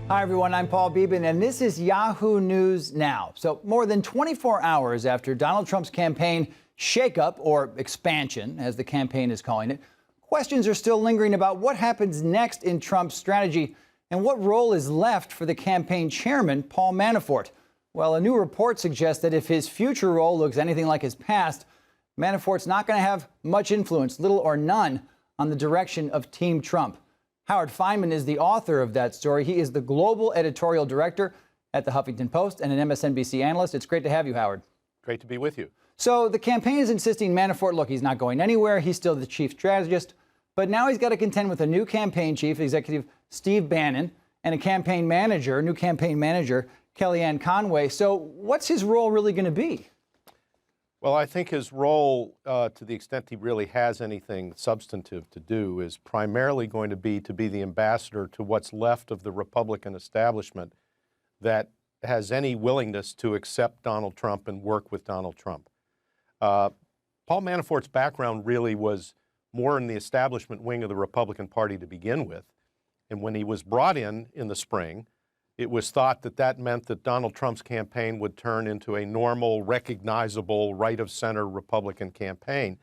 Hi, everyone. I'm Paul Beban, and this is Yahoo News Now. So more than 24 hours after Donald Trump's campaign shakeup, or expansion, as the campaign is calling it, questions are still lingering about what happens next in Trump's strategy and what role is left for the campaign chairman, Paul Manafort. Well, a new report suggests that if his future role looks anything like his past, Manafort's not going to have much influence, little or none, on the direction of Team Trump. Howard Fineman is the author of that story. He is the global editorial director at the Huffington Post and an MSNBC analyst. It's great to have you, Howard. Great to be with you. So the campaign is insisting Manafort, look, he's not going anywhere. He's still the chief strategist. But now he's got to contend with a new campaign chief, Executive Steve Bannon, and a campaign manager, new campaign manager, Kellyanne Conway. So what's his role really going to be? Well, I think his role, to the extent he really has anything substantive to do, is primarily going to be the ambassador to what's left of the Republican establishment that has any willingness to accept Donald Trump and work with Donald Trump. Paul Manafort's background really was more in the establishment wing of the Republican Party to begin with. And when he was brought in the spring, it was thought that that meant that Donald Trump's campaign would turn into a normal, recognizable, right-of-center Republican campaign.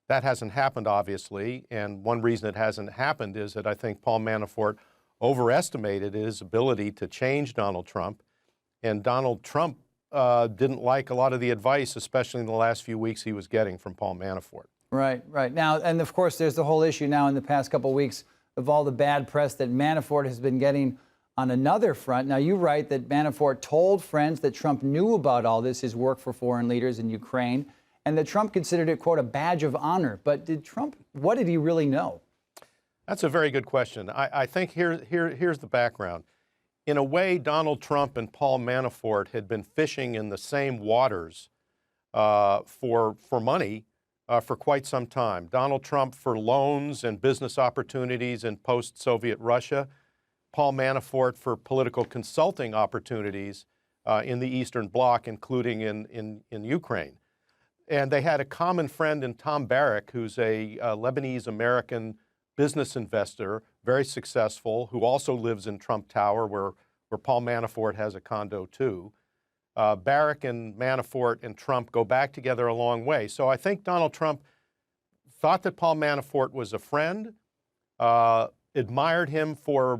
That hasn't happened, obviously, and one reason it hasn't happened is that I think Paul Manafort overestimated his ability to change Donald Trump, and Donald Trump didn't like a lot of the advice, especially in the last few weeks, he was getting from Paul Manafort. Right, right. Now, and of course, there's the whole issue now in the past couple of weeks of all the bad press that Manafort has been getting on another front. Now, you write that Manafort told friends that Trump knew about all this, his work for foreign leaders in Ukraine, and that Trump considered it, quote, a badge of honor. But what did he really know? That's a very good question. I think here's the background. In a way, Donald Trump and Paul Manafort had been fishing in the same waters for money for quite some time. Donald Trump for loans and business opportunities in post-Soviet Russia, Paul Manafort for political consulting opportunities in the Eastern Bloc, including in Ukraine. And they had a common friend in Tom Barrack, who's a Lebanese-American business investor, very successful, who also lives in Trump Tower, where Paul Manafort has a condo too. Barrack and Manafort and Trump go back together a long way. So I think Donald Trump thought that Paul Manafort was a friend, admired him for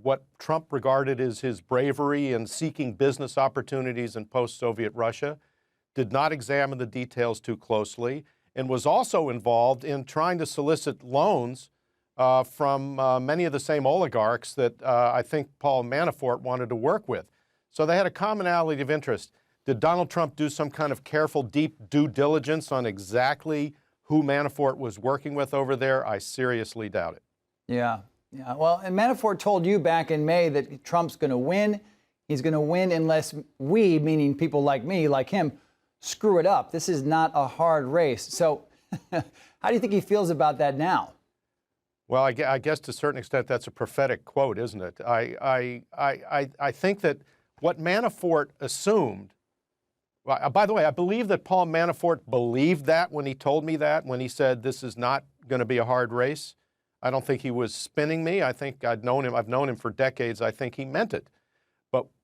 what Trump regarded as his bravery in seeking business opportunities in post-Soviet Russia, did not examine the details too closely, and was also involved in trying to solicit loans from many of the same oligarchs that I think Paul Manafort wanted to work with. So they had a commonality of interest. Did Donald Trump do some kind of careful, deep due diligence on exactly who Manafort was working with over there? I seriously doubt it. Yeah. Well, and Manafort told you back in May that Trump's going to win. He's going to win unless we, meaning people like me, like him, screw it up. This is not a hard race. So how do you think he feels about that now? Well, I guess to a certain extent that's a prophetic quote, isn't it? I think that what Manafort assumed, by the way, I believe that Paul Manafort believed that when he told me that, when he said this is not going to be a hard race. I don't think he was spinning me. I think I've known him for decades. I think he meant it.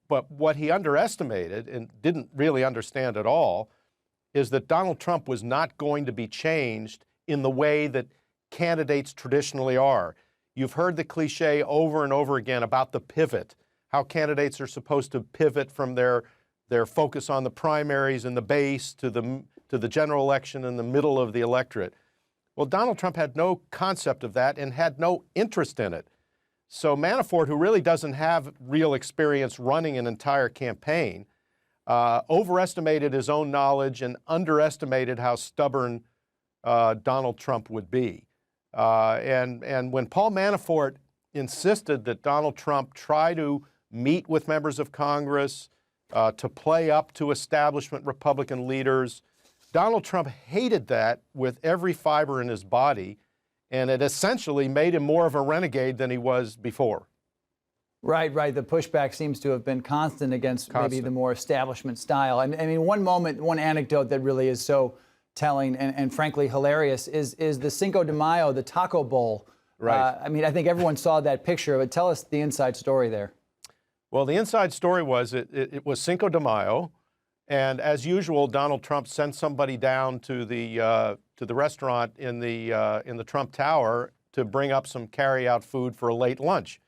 But what he underestimated and didn't really understand at all is that Donald Trump was not going to be changed in the way that candidates traditionally are. You've heard the cliche over and over again about the pivot, how candidates are supposed to pivot from their focus on the primaries and the base to the general election in the middle of the electorate. Well, Donald Trump had no concept of that and had no interest in it. So Manafort, who really doesn't have real experience running an entire campaign, overestimated his own knowledge and underestimated how stubborn Donald Trump would be. And when Paul Manafort insisted that Donald Trump try to meet with members of Congress, to play up to establishment Republican leaders, Donald Trump hated that with every fiber in his body, and it essentially made him more of a renegade than he was before. Right. The pushback seems to have been constant against maybe the more establishment style. I mean, one anecdote that really is so telling and frankly hilarious is the Cinco de Mayo, the taco bowl. Right. I mean, I think everyone saw that picture, but tell us the inside story there. Well, the inside story was it was Cinco de Mayo, and as usual, Donald Trump sent somebody down to the restaurant in the Trump Tower to bring up some carry-out food for a late lunch.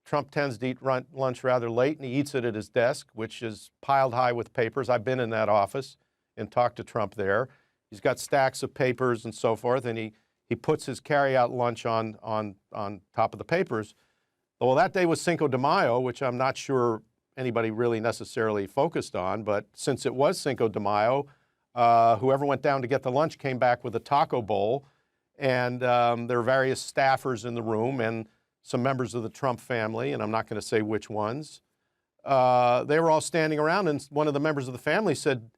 Trump tends to eat lunch rather late, and he eats it at his desk, which is piled high with papers. I've been in that office and talked to Trump there. He's got stacks of papers and so forth, and he puts his carry-out lunch on top of the papers. Well, that day was Cinco de Mayo, which I'm not sure anybody really necessarily focused on, but since it was Cinco de Mayo, whoever went down to get the lunch came back with a taco bowl, and there were various staffers in the room and some members of the Trump family, and I'm not going to say which ones. They were all standing around, and one of the members of the family said,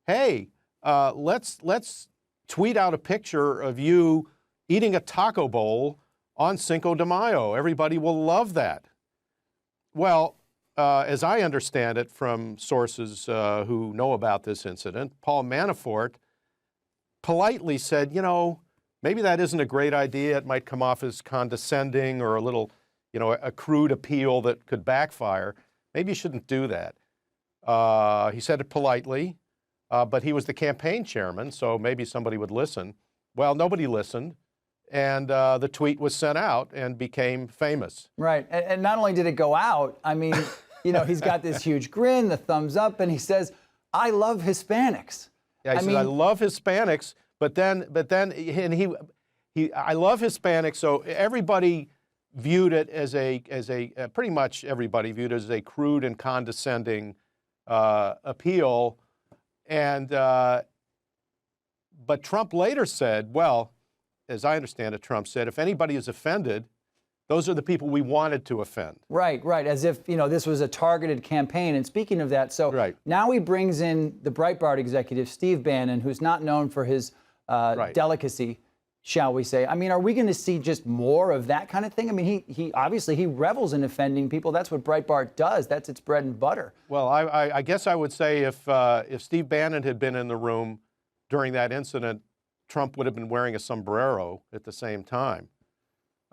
"Hey, let's tweet out a picture of you eating a taco bowl on Cinco de Mayo. Everybody will love that." Well, as I understand it from sources who know about this incident, Paul Manafort politely said, maybe that isn't a great idea. It might come off as condescending or a little, a crude appeal that could backfire. Maybe you shouldn't do that. He said it politely, but he was the campaign chairman, so maybe somebody would listen. Well, nobody listened. And the tweet was sent out and became famous. Right. And not only did it go out, I mean, he's got this huge grin, the thumbs up, and he says, "I love Hispanics." Yeah, he said, "I love Hispanics," but then, I love Hispanics. So everybody viewed it as pretty much everybody viewed it as a crude and condescending appeal. And but Trump later said, well, as I understand it, Trump said, if anybody is offended, those are the people we wanted to offend. Right, as if, this was a targeted campaign. And speaking of that, so now he brings in the Breitbart executive, Steve Bannon, who's not known for his delicacy, shall we say. I mean, are we going to see just more of that kind of thing? I mean, he obviously he revels in offending people. That's what Breitbart does. That's its bread and butter. Well, I guess I would say if Steve Bannon had been in the room during that incident, Trump would have been wearing a sombrero at the same time.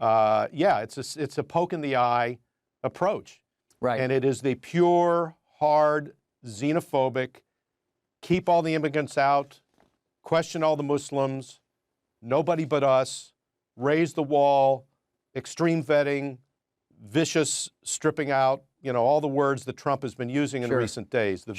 Yeah, it's a poke in the eye approach. Right. And it is the pure, hard, xenophobic, keep all the immigrants out, question all the Muslims, nobody but us, raise the wall, extreme vetting, vicious stripping out, all the words that Trump has been using in recent days. The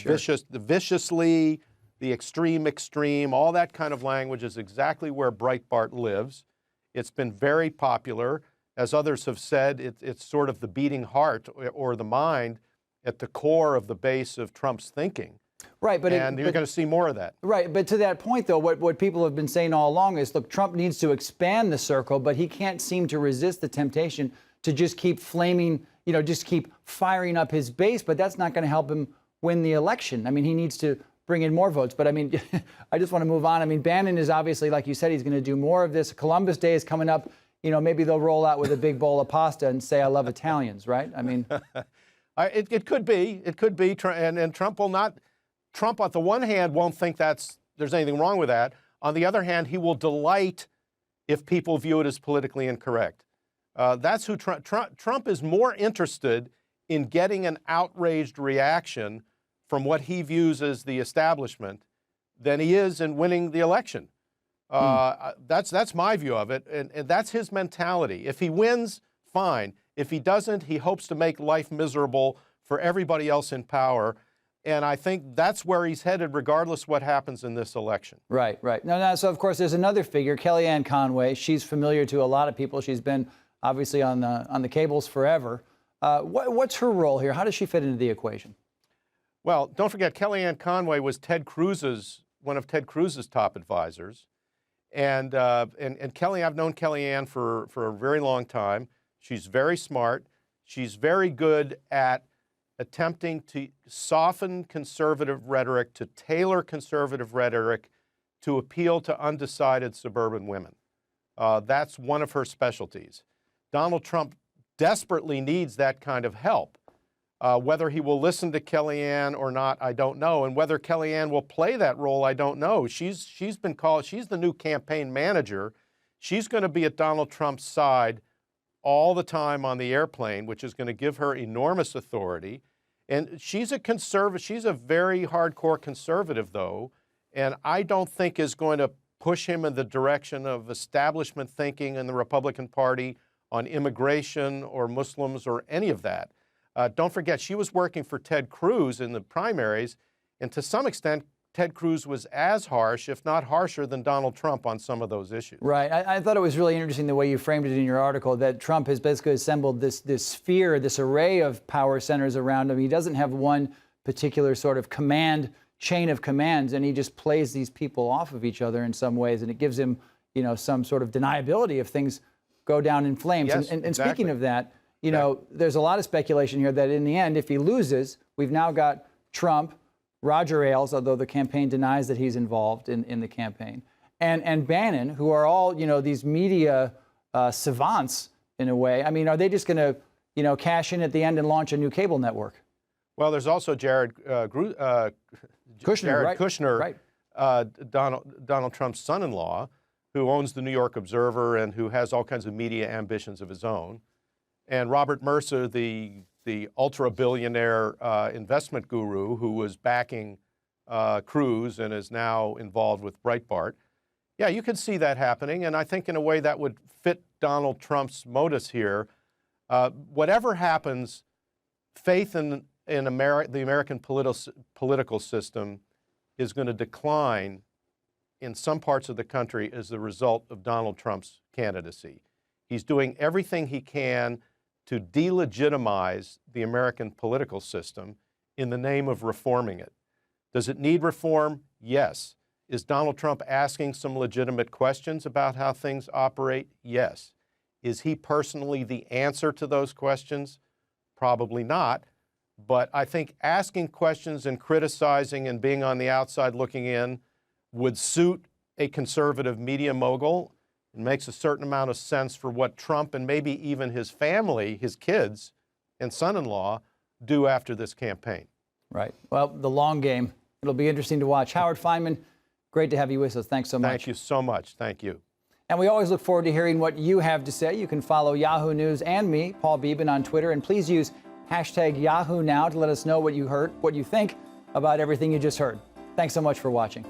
viciously, the extreme, all that kind of language is exactly where Breitbart lives. It's been very popular. As others have said, it's sort of the beating heart or the mind at the core of the base of Trump's thinking. Right, but you're going to see more of that. Right, but to that point, though, what people have been saying all along is, look, Trump needs to expand the circle, but he can't seem to resist the temptation to just keep flaming, just keep firing up his base, but that's not going to help him win the election. I mean, he needs to bring in more votes. But I mean, I just want to move on. I mean, Bannon is obviously, like you said, he's going to do more of this. Columbus Day is coming up. Maybe they'll roll out with a big bowl of pasta and say, "I love Italians," right? I mean, it could be. It could be. And Trump will not. Trump, on the one hand, won't think there's anything wrong with that. On the other hand, he will delight if people view it as politically incorrect. That's who Trump is more interested in getting an outraged reaction from what he views as the establishment than he is in winning the election. That's my view of it, and that's his mentality. If he wins, fine. If he doesn't, he hopes to make life miserable for everybody else in power. And I think that's where he's headed, regardless what happens in this election. Right. No, so, of course, there's another figure, Kellyanne Conway. She's familiar to a lot of people. She's been, obviously, on the cables forever. What's her role here? How does she fit into the equation? Well, don't forget, Kellyanne Conway was one of Ted Cruz's top advisors. And Kelly, I've known Kellyanne for a very long time. She's very smart. She's very good at attempting to soften conservative rhetoric, to tailor conservative rhetoric to appeal to undecided suburban women. That's one of her specialties. Donald Trump desperately needs that kind of help. Whether he will listen to Kellyanne or not, I don't know. And whether Kellyanne will play that role, I don't know. She's the new campaign manager. She's going to be at Donald Trump's side all the time on the airplane, which is going to give her enormous authority. And she's a conservative. She's a very hardcore conservative, though, and I don't think is going to push him in the direction of establishment thinking in the Republican Party on immigration or Muslims or any of that. Don't forget, she was working for Ted Cruz in the primaries, and to some extent, Ted Cruz was as harsh, if not harsher, than Donald Trump on some of those issues. Right. I thought it was really interesting the way you framed it in your article, that Trump has basically assembled this sphere, this array of power centers around him. He doesn't have one particular sort of chain of commands, and he just plays these people off of each other in some ways, and it gives him, some sort of deniability if things go down in flames. Yes, and exactly. Speaking of that, there's a lot of speculation here that in the end, if he loses, we've now got Trump, Roger Ailes, although the campaign denies that he's involved in the campaign, and Bannon, who are all, these media savants in a way. I mean, are they just going to, cash in at the end and launch a new cable network? Well, there's also Jared Kushner, right. Donald Trump's son-in-law, who owns the New York Observer and who has all kinds of media ambitions of his own, and Robert Mercer, the ultra-billionaire investment guru who was backing Cruz and is now involved with Breitbart. Yeah, you could see that happening, and I think in a way that would fit Donald Trump's modus here. Whatever happens, faith in the American political system is going to decline in some parts of the country as the result of Donald Trump's candidacy. He's doing everything he can to delegitimize the American political system in the name of reforming it. Does it need reform? Yes. Is Donald Trump asking some legitimate questions about how things operate? Yes. Is he personally the answer to those questions? Probably not. But I think asking questions and criticizing and being on the outside looking in would suit a conservative media mogul. It makes a certain amount of sense for what Trump and maybe even his family, his kids and son-in-law do after this campaign. Right. Well, the long game. It'll be interesting to watch. Howard Fineman, great to have you with us. Thanks so much. Thank you so much. Thank you. And we always look forward to hearing what you have to say. You can follow Yahoo News and me, Paul Beban, on Twitter. And please use hashtag Yahoo Now to let us know what you heard, what you think about everything you just heard. Thanks so much for watching.